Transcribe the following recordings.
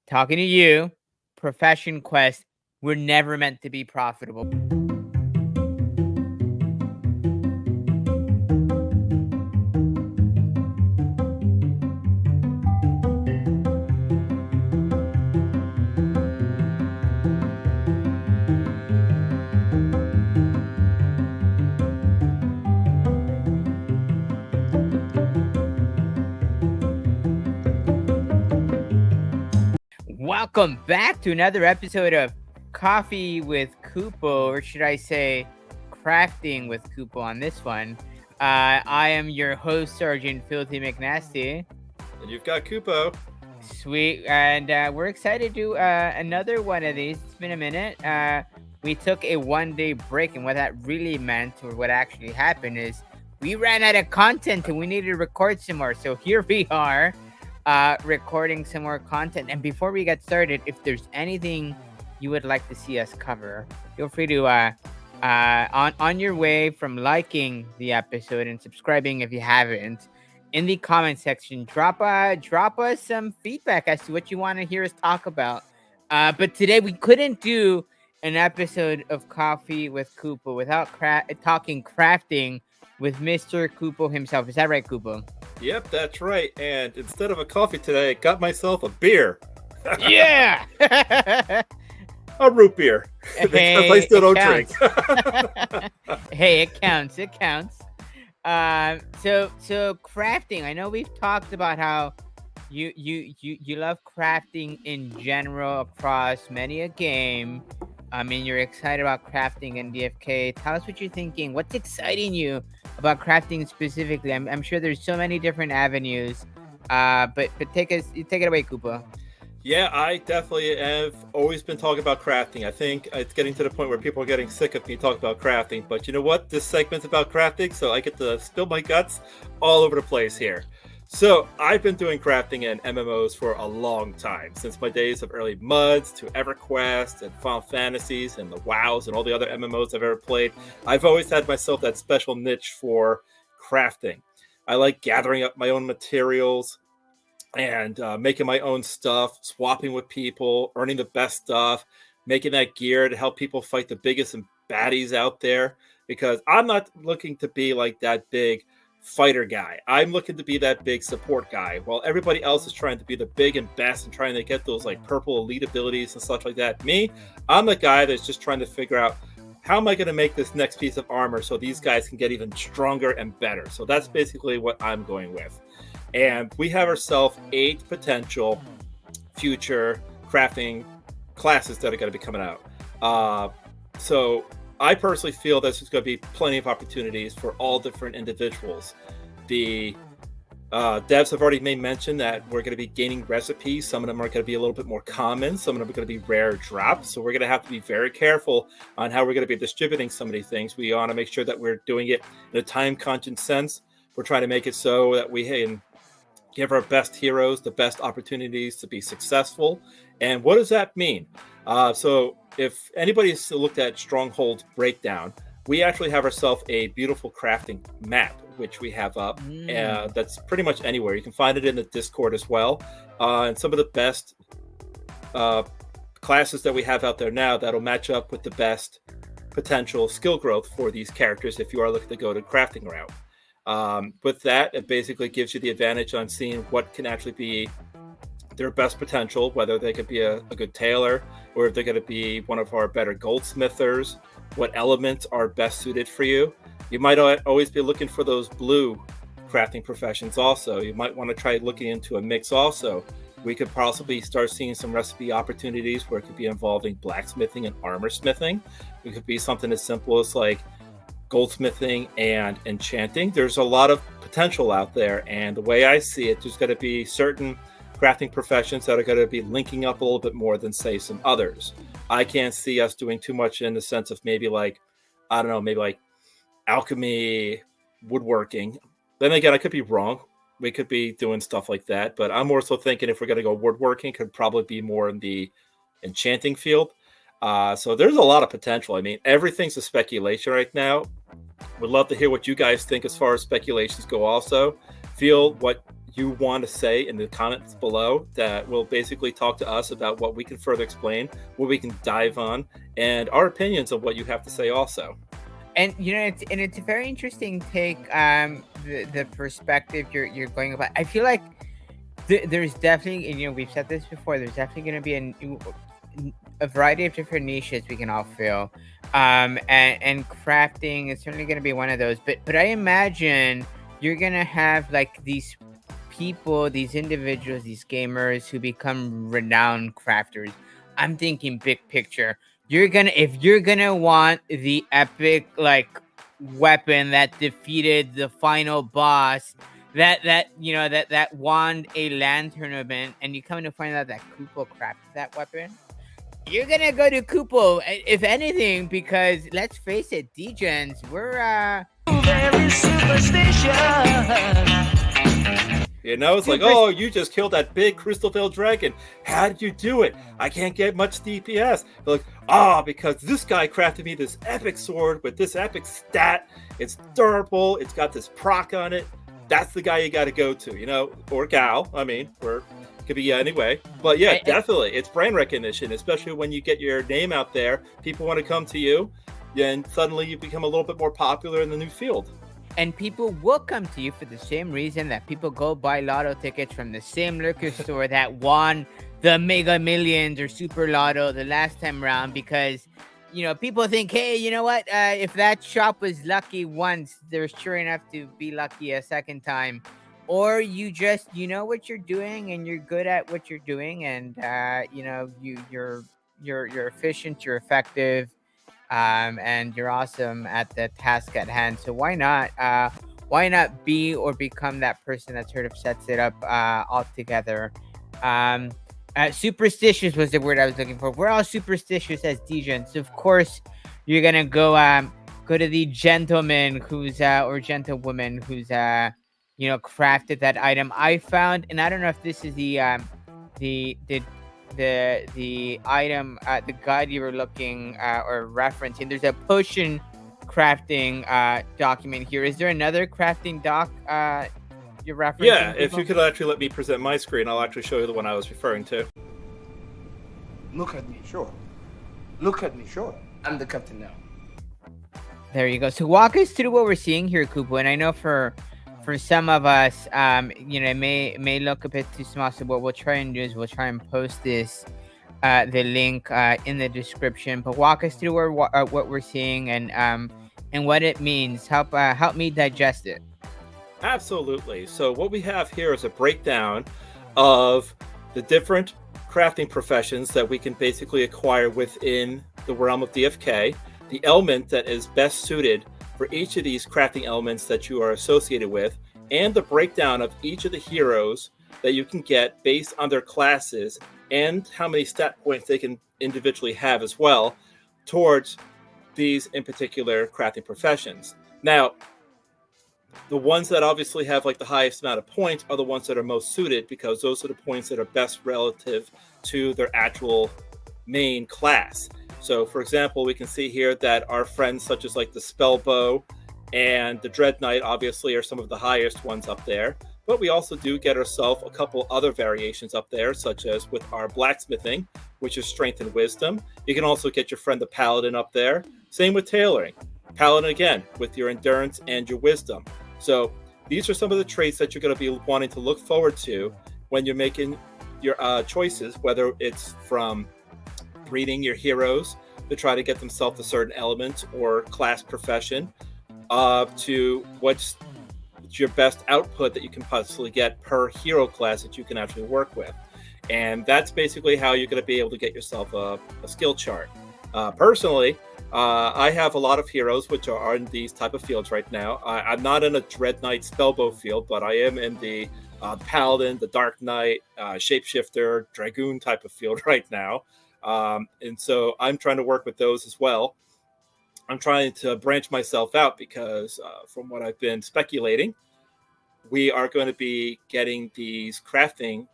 Talking to you, profession quest, we're never meant to be profitable. Welcome back to another episode of Coffee with Kupo, or should I say, Crafting with Kupo on this one. I am your host, Sergeant Filthy McNasty. And you've got Kupo. Sweet, and we're excited to do another one of these. It's been a minute. We took a one-day break, and what that really meant, or what actually happened, is we ran out of content and we needed to record some more. So here we are. Recording some more content. And before we get started, if there's anything you would like to see us cover, feel free to on your way from liking the episode and subscribing if you haven't, in the comment section, drop us some feedback as to what you want to hear us talk about. But today we couldn't do an episode of Coffee with Kupo without talking crafting with Mr. Kupo himself. Is that right, Kupo? Yep, that's right. And instead of a coffee today, I got myself a beer. Yeah! A root beer. Hey, because I still don't drink. Hey, it counts. It counts. So crafting. I know we've talked about how you love crafting in general across many a game. I mean, you're excited about crafting in DFK. Tell us what you're thinking. What's exciting you about crafting specifically? I'm sure there's so many different avenues. But take it away, Kupo. Yeah, I definitely have always been talking about crafting. I think it's getting to the point where people are getting sick of me talking about crafting. But you know what? This segment's about crafting, so I get to spill my guts all over the place here. So I've been doing crafting in MMOs for a long time, since my days of early MUDs to EverQuest and Final Fantasies and the WoWs and all the other MMOs I've ever played. I've always had myself that special niche for crafting. I like gathering up my own materials and making my own stuff, swapping with people, earning the best stuff, making that gear to help people fight the biggest and baddies out there. Because I'm not looking to be like that big fighter guy. I'm looking to be that big support guy, while everybody else is trying to be the big and best and trying to get those like purple elite abilities and stuff like that. Me, I'm the guy that's just trying to figure out, how am I going to make this next piece of armor so these guys can get even stronger and better? So that's basically what I'm going with. And we have ourselves 8 potential future crafting classes that are going to be coming out. So I personally feel there's going to be plenty of opportunities for all different individuals. The devs have already made mention that we're going to be gaining recipes. Some of them are going to be a little bit more common. Some of them are going to be rare drops. So we're going to have to be very careful on how we're going to be distributing some of these things. We want to make sure that we're doing it in a time-conscious sense. We're trying to make it so that we can give our best heroes the best opportunities to be successful. And what does that mean? So if anybody's looked at Stronghold's breakdown, we actually have ourselves a beautiful crafting map, which we have up. That's pretty much anywhere. You can find it in the Discord as well. And some of the best classes that we have out there now that'll match up with the best potential skill growth for these characters if you are looking to go to crafting route. With that, it basically gives you the advantage on seeing what can actually be their best potential, whether they could be a good tailor or if they're going to be one of our better goldsmithers, what elements are best suited for you. You might always be looking for those blue crafting professions also. You might want to try looking into a mix also. We could possibly start seeing some recipe opportunities where it could be involving blacksmithing and armor smithing. It could be something as simple as like goldsmithing and enchanting. There's a lot of potential out there, and the way I see it, there's going to be certain crafting professions that are going to be linking up a little bit more than say some others. I can't see us doing too much in the sense of maybe like, I don't know, maybe like alchemy, woodworking. Then again, I could be wrong. We could be doing stuff like that, but I'm more so thinking if we're going to go woodworking, could probably be more in the enchanting field. So there's a lot of potential. I mean, everything's a speculation right now. Would love to hear what you guys think as far as speculations go also. Feel what you want to say in the comments below that will basically talk to us about what we can further explain, what we can dive on, and our opinions of what you have to say also. And it's a very interesting take. The perspective you're going about. I feel like there's definitely, and we've said this before. There's definitely going to be a variety of different niches we can all fill, and crafting is certainly going to be one of those. But I imagine you're going to have like these people, these individuals, these gamers who become renowned crafters. I'm thinking big picture. If you're gonna want the epic like weapon that defeated the final boss, that won a land tournament, and you come to find out that Kupo crafted that weapon, you're gonna go to Kupo, if anything, because let's face it, Degens, we're very superstitious. It's like, oh, you just killed that big crystal veil dragon. How did you do it? I can't get much DPS. They're like, because this guy crafted me this epic sword with this epic stat. It's durable. It's got this proc on it. That's the guy you got to go to, or gal. I mean, could be anyway. But yeah, definitely. It's brand recognition, especially when you get your name out there. People want to come to you, and suddenly you become a little bit more popular in the new field. And people will come to you for the same reason that people go buy lotto tickets from the same liquor store that won the Mega Millions or Super Lotto the last time around, because people think, hey, you know what? If that shop was lucky once, they're sure enough to be lucky a second time. Or you just what you're doing, and you're good at what you're doing, and you're efficient, you're effective, and you're awesome at the task at hand. So why not be or become that person that sort of sets it up altogether? Superstitious was the word I was looking for. We're all superstitious as Degens. So of course, you're gonna go to the gentleman who's or gentlewoman who's crafted that item. I found, and I don't know if this is the item, the guide you were looking or referencing. There's a potion crafting document here. Is there another crafting doc you're referencing? Yeah, if you could actually let me present my screen, I'll actually show you the one I was referring to. Look at me, sure. Look at me, sure. I'm the captain now. There you go. So walk us through what we're seeing here, Kupo. And I know for some of us, it may look a bit too small. So what we'll try and do is we'll try and post this, the link in the description. But walk us through what we're seeing and what it means. Help me digest it. Absolutely. So what we have here is a breakdown of the different crafting professions that we can basically acquire within the realm of DFK, the element that is best suited for each of these crafting elements that you are associated with, and the breakdown of each of the heroes that you can get based on their classes and how many stat points they can individually have as well towards these in particular crafting professions. Now, the ones that obviously have like the highest amount of points are the ones that are most suited, because those are the points that are best relative to their actual main class. So, for example, we can see here that our friends such as like the Spellbow and the Dread Knight obviously are some of the highest ones up there. But we also do get ourselves a couple other variations up there, such as with our Blacksmithing, which is Strength and Wisdom. You can also get your friend the Paladin up there. Same with Tailoring. Paladin again with your Endurance and your Wisdom. So these are some of the traits that you're going to be wanting to look forward to when you're making your choices, whether it's from breeding your heroes to try to get themselves a certain element or class profession, to what's your best output that you can possibly get per hero class that you can actually work with. And that's basically how you're going to be able to get yourself a skill chart. Personally, I have a lot of heroes which are in these type of fields right now. I'm not in a Dread Knight Spellbow field, but I am in the Paladin, the Dark Knight, Shapeshifter, Dragoon type of field right now. And so I'm trying to work with those as well. I'm trying to branch myself out because from what I've been speculating, we are going to be getting these crafting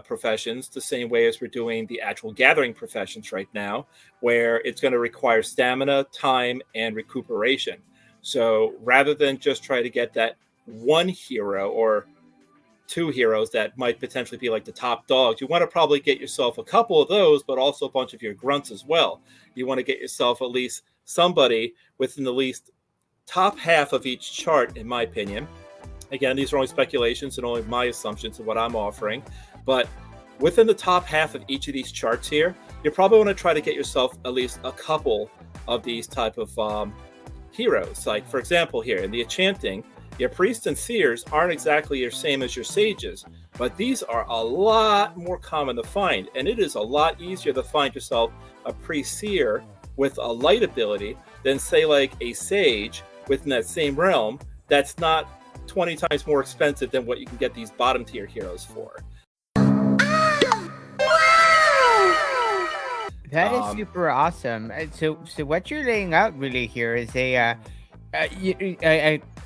professions the same way as we're doing the actual gathering professions right now, where it's going to require stamina, time, and recuperation. So rather than just try to get that one hero or two heroes that might potentially be like the top dogs. You want to probably get yourself a couple of those, but also a bunch of your grunts as well. You want to get yourself at least somebody within the least top half of each chart, in my opinion. Again, these are only speculations and only my assumptions of what I'm offering. But within the top half of each of these charts here, you probably want to try to get yourself at least a couple of these type of heroes. Like, for example, here in the enchanting, your priests and seers aren't exactly the same as your sages, but these are a lot more common to find, and it is a lot easier to find yourself a priest seer with a light ability than, say, like a sage within that same realm that's not 20 times more expensive than what you can get these bottom tier heroes for. That is super awesome. So what you're laying out really here is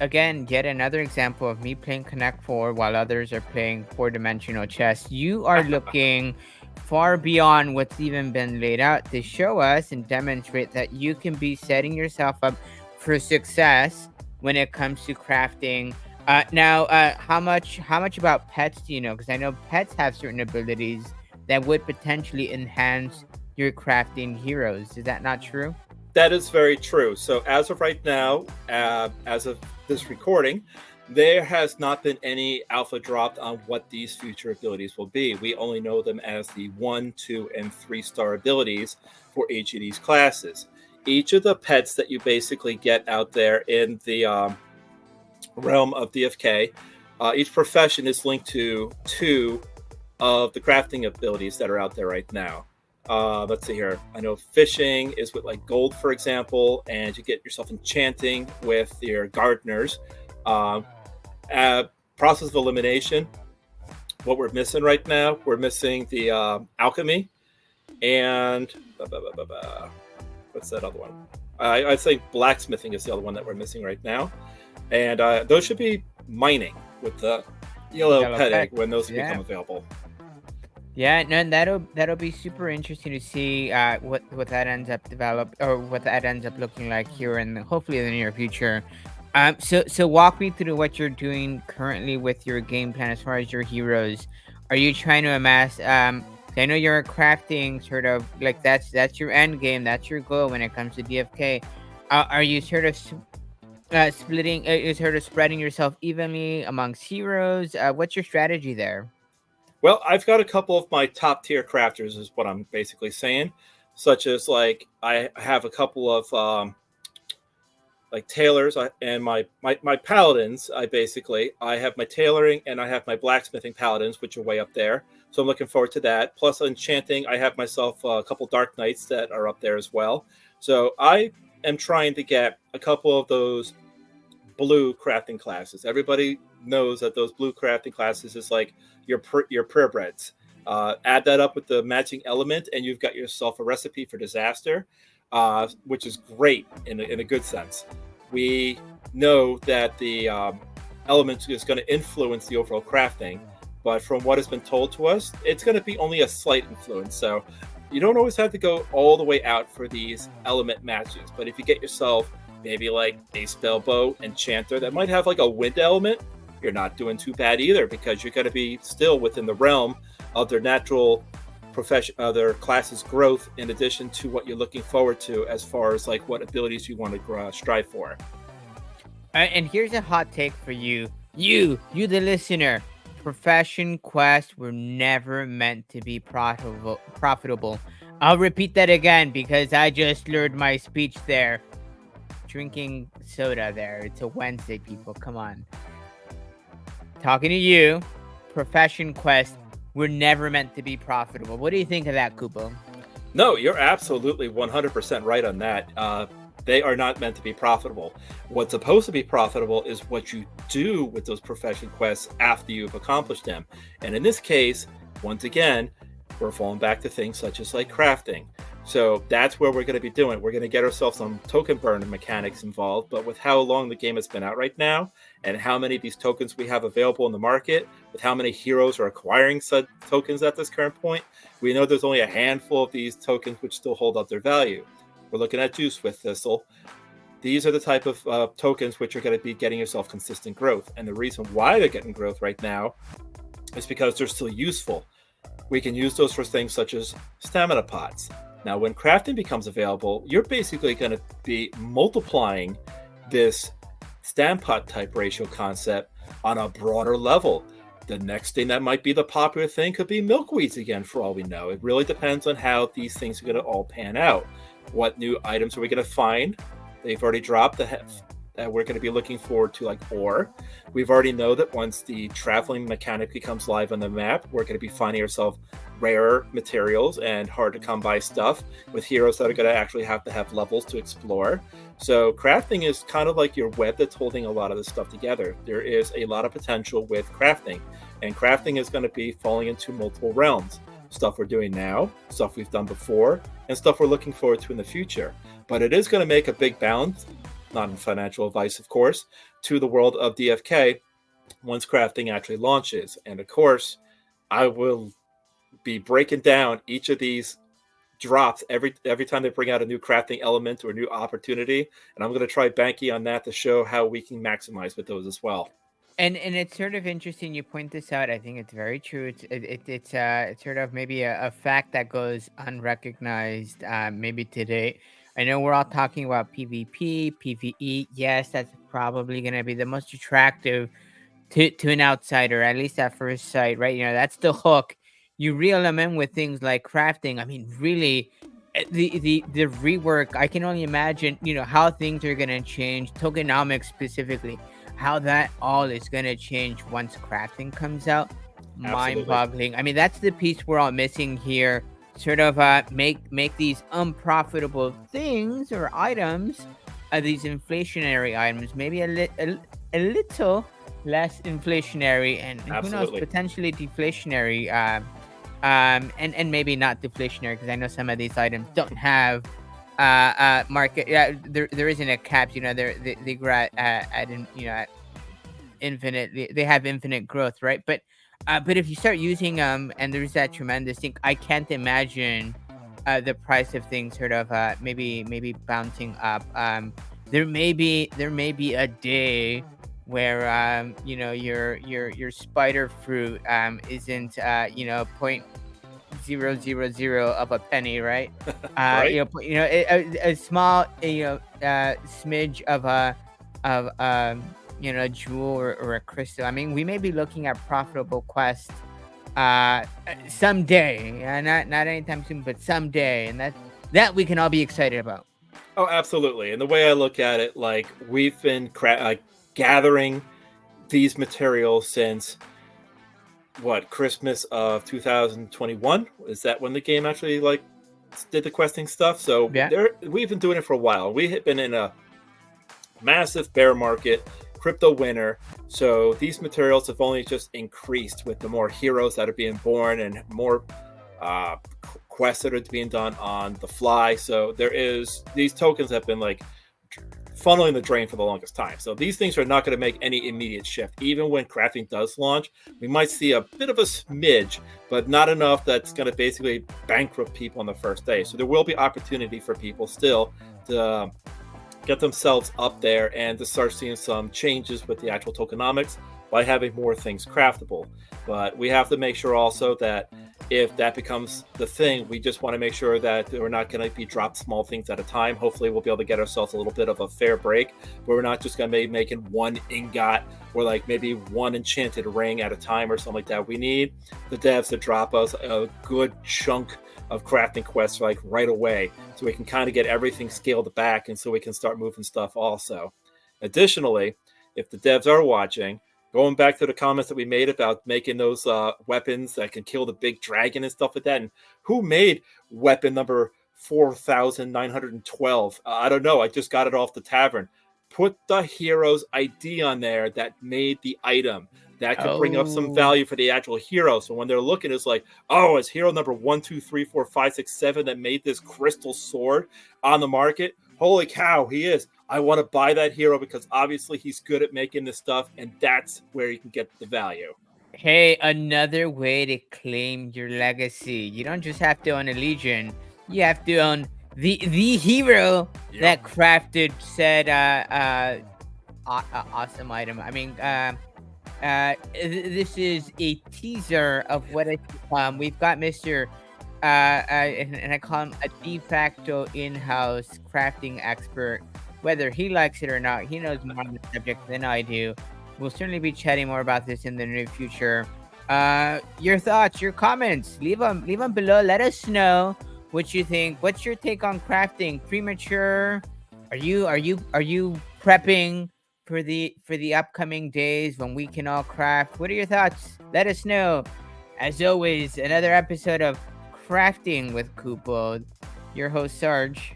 again, yet another example of me playing Connect 4 while others are playing four-dimensional chess. You are looking far beyond what's even been laid out to show us and demonstrate that you can be setting yourself up for success when it comes to crafting. Now, how much about pets do you know? Because I know pets have certain abilities that would potentially enhance your crafting heroes. Is that not true? That is very true. So as of right now, as of this recording, there has not been any alpha dropped on what these future abilities will be. We only know them as the 1, 2, and 3-star abilities for each of these classes. Each of the pets that you basically get out there in the realm of DFK, each profession is linked to 2 of the crafting abilities that are out there right now. Let's see here. I know fishing is with like gold, for example, and you get yourself enchanting with your gardeners. Process of elimination. What we're missing right now, we're missing the alchemy, and what's that other one? I'd say blacksmithing is the other one that we're missing right now, and those should be mining with the yellow pet egg when those become available. Yeah, no, and that'll be super interesting to see what that ends up what that ends up looking like here in hopefully in the near future. So walk me through what you're doing currently with your game plan as far as your heroes. Are you trying to amass? I know you're crafting sort of like that's your end game, that's your goal when it comes to DFK. Are you sort of spreading yourself evenly amongst heroes? What's your strategy there? Well, I've got a couple of my top tier crafters, is what I'm basically saying. Such as like I have a couple of like tailors and my paladins. I have my tailoring and I have my blacksmithing paladins, which are way up there. So I'm looking forward to that. Plus enchanting, I have myself a couple dark knights that are up there as well. So I am trying to get a couple of those blue crafting classes. Everybody knows that those blue crafting classes is like your purebreds. Add that up with the matching element, and you've got yourself a recipe for disaster, which is great in a good sense. We know that the element is going to influence the overall crafting, but from what has been told to us, it's going to be only a slight influence. So you don't always have to go all the way out for these element matches. But if you get yourself maybe like a spellbow enchanter that might have like a wind element, you're not doing too bad either, because you're going to be still within the realm of their natural profession, their class's growth, in addition to what you're looking forward to as far as like what abilities you want to strive for. And here's a hot take for you, the listener. Profession quests were never meant to be profitable. I'll repeat that again because I just slurred my speech there. Drinking soda there. It's a Wednesday, people. Come on. Talking to you. Profession quests were never meant to be profitable. What do you think of that, Kupo? No, you're absolutely 100% right on that. They are not meant to be profitable. What's supposed to be profitable is what you do with those profession quests after you've accomplished them. And in this case, once again, we're falling back to things such as like crafting. So that's where we're going to be doing. We're going to get ourselves some token burn mechanics involved. But with how long the game has been out right now, and how many of these tokens we have available in the market, with how many heroes are acquiring such tokens at this current point, we know there's only a handful of these tokens which still hold up their value. We're looking at Juice with Thistle. These are the type of tokens which are going to be getting yourself consistent growth. And the reason why they're getting growth right now It's because they're still useful. We can use those for things such as stamina pots. Now, when crafting becomes available, you're basically going to be multiplying this stam pot type ratio concept on a broader level. The next thing that might be the popular thing could be milkweeds again, for all we know. It really depends on how these things are going to all pan out. What new items are we going to find? They've already dropped that we're going to be looking forward to, like ore. We've already know that once the traveling mechanic becomes live on the map, we're going to be finding ourselves rare materials and hard to come by stuff with heroes that are going to actually have to have levels to explore. So crafting is kind of like your web that's holding a lot of this stuff together. There is a lot of potential with crafting, and crafting is going to be falling into multiple realms. Stuff we're doing now, stuff we've done before, and stuff we're looking forward to in the future. But it is going to make a big bounce, not in financial advice, of course, to the world of DFK once crafting actually launches. And of course, I will be breaking down each of these drops every time they bring out a new crafting element or a new opportunity, and I'm going to try banking on that to show how we can maximize with those as well. And it's sort of interesting you point this out. I think it's very true. It's sort of maybe a fact that goes unrecognized maybe today. I know we're all talking about PvP, PvE. Yes, that's probably going to be the most attractive to an outsider, at least at first sight, right? That's the hook. You reel them in with things like crafting. I mean, really, the rework. I can only imagine, how things are gonna change. Tokenomics specifically, how that all is gonna change once crafting comes out. Absolutely. Mind-boggling. I mean, that's the piece we're all missing here. Sort of make these unprofitable things or items, these inflationary items, maybe a little less inflationary, and who knows, potentially deflationary, and maybe not deflationary, because I know some of these items don't have market. There isn't a cap. They grow at infinite. They have infinite growth, right? But if you start using them, and there's that tremendous thing, I can't imagine the price of things sort of maybe bouncing up. There may be a day where your spider fruit isn't point 0.000 of a penny, right? Right. A small smidge of a jewel or a crystal. I mean, we may be looking at profitable quests someday, not anytime soon, but someday, and that we can all be excited about. Oh, absolutely. And the way I look at it, like, we've been gathering these materials since Christmas of 2021? Is that when the game actually did the questing stuff? So Yeah. we've been doing it for a while. We have been in a massive bear market, crypto winter. So these materials have only just increased with the more heroes that are being born and more quests that are being done on the fly. So these tokens have been funneling the drain for the longest time. So these things are not going to make any immediate shift. Even when crafting does launch, we might see a bit of a smidge, but not enough that's going to basically bankrupt people on the first day. So there will be opportunity for people still to get themselves up there and to start seeing some changes with the actual tokenomics by having more things craftable. But we have to make sure also that if that becomes the thing, we just want to make sure that we're not going to be dropped small things at a time. Hopefully we'll be able to get ourselves a little bit of a fair break where we're not just going to be making one ingot or maybe one enchanted ring at a time or something like that. We need the devs to drop us a good chunk of crafting quests right away, so we can kind of get everything scaled back, and so we can start moving stuff also. Additionally, if the devs are watching, going back to the comments that we made about making those weapons that can kill the big dragon and stuff like that, and who made weapon number 4,912? I don't know. I just got it off the tavern. Put the hero's ID on there that made the item. That could bring up some value for the actual hero. So when they're looking, it's it's hero number 1, 2, 3, 4, 5, 6, 7 that made this crystal sword on the market. Holy cow, he is. I want to buy that hero because obviously he's good at making this stuff, and that's where you can get the value. Hey, another way to claim your legacy. You don't just have to own a legion. You have to own the hero that crafted said awesome item. I mean, This is a teaser of what is to come. We've got Mr. And I call him a de facto in-house crafting expert. Whether he likes it or not, he knows more on the subject than I do. We'll certainly be chatting more about this in the near future. Your thoughts, your comments, leave them below. Let us know what you think. What's your take on crafting? Premature? Are you prepping for the upcoming days when we can all craft? What are your thoughts? Let us know. As always, another episode of Crafting with Kupo. Your host Sarge.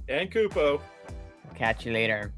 And Kupo. Catch you later.